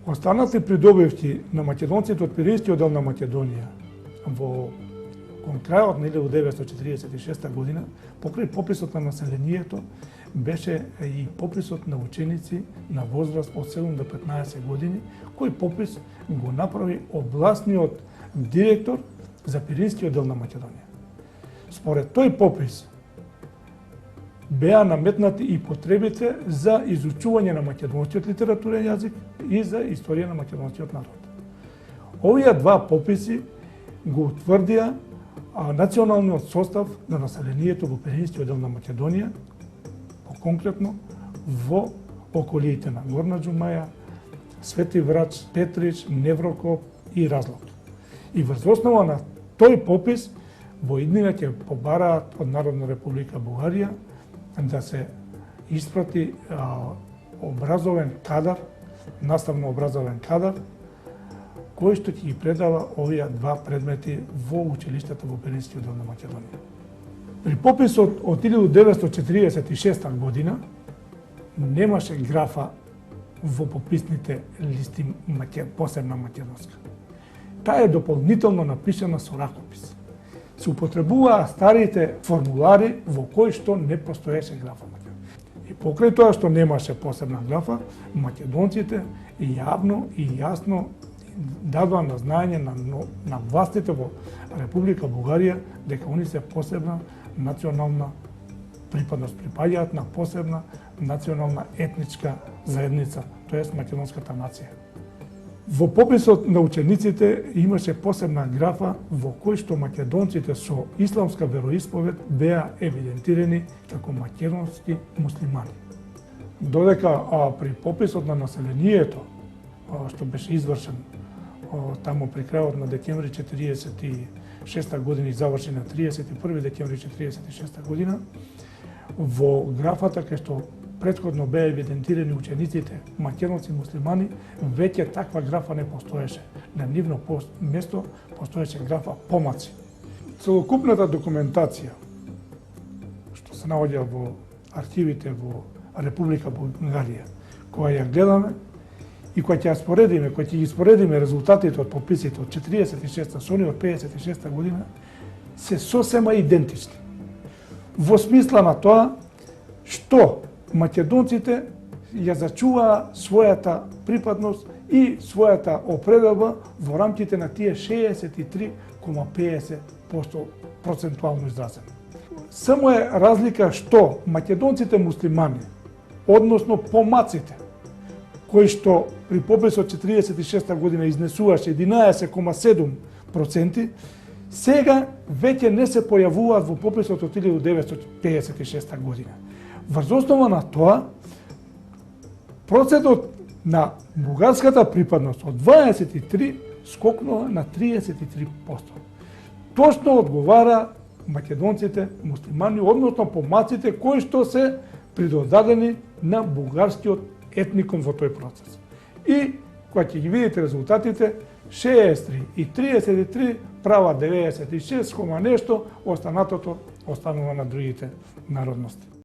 Останати придобивки на македонците од Пиринскиот дел на Македонија во кон крајот на 1946 година, покрај пописот на населението, беше и пописот на ученици на возраст од 7 до 15 години, кој попис го направи областниот директор за Пиринскиот дел на Македонија. Според тој попис беа наметнати и потребите за изучување на македонскиот литературен јазик и за историја на македонскиот народ. Овие два пописи го утврдија националниот состав на населението во Пиринскиот дел на Македонија, конкретно во околиите на Горна Џумаја, Свети Врач, Петрич, Неврокоп и Разлог. И врз основа на тој попис во иднина ќе побараат од Народна република Бугарија да се испрати образовен кадар, наставно образовен кадар, кој што ќе ги предава овие два предмети во училиштата во Пиринскиот дел на Македонија. При пописот од 1946 година немаше графа во пописните листи посебна македонска. Таа е дополнително напишана со ракопис. Се употребуваа старите формулари во кои што не постоеше графа македонска. И покрај тоа што немаше посебна графа, македонците јавно и јасно дадоа на знаење на властите во Република Бугарија дека они се посебна национална припадност, припаѓаат на посебна национална етничка заедница, тоест македонската нација. Во пописот на учениците имаше посебна графа во кој што македонците со исламска вероисповед беа евидентирани како македонски муслимани. Додека при пописот на населението, што беше извршен таму при крајот на декември 46 година и заврши на 31 декември 46 година, во графата кај што претходно беа евидентирани учениците македонци муслимани, веќе таква графа не постоеше. На нивно место постоеше графа помаци. Целокупната документација што се наоѓа во архивите во Република Бугарија, која ја гледаме и која ќе ја споредиме, која ќе ги споредиме резултатите од пописите од 46-та со оние од 56-та година, се сосема идентични. Во смисла на тоа што македонците ја зачуваа својата припадност и својата определба во рамките на тие 63,50% процентуално изразено. Само е разлика што македонците муслимани, односно помаците, кои што при пописот 46 година изнесуваше 11,7%, сега веќе не се појавуваат во пописот од 1956 година. Врз основа на тоа, процентот на бугарската припадност од 23 скокнува на 33%. Точно одговара македонците муслимани, односно помаците кои што се придодадени на бугарскиот етникум во тој процес. И кога ќе ги видите резултатите, 63 и 33 права 96, нешто, останатото останува на другите народности.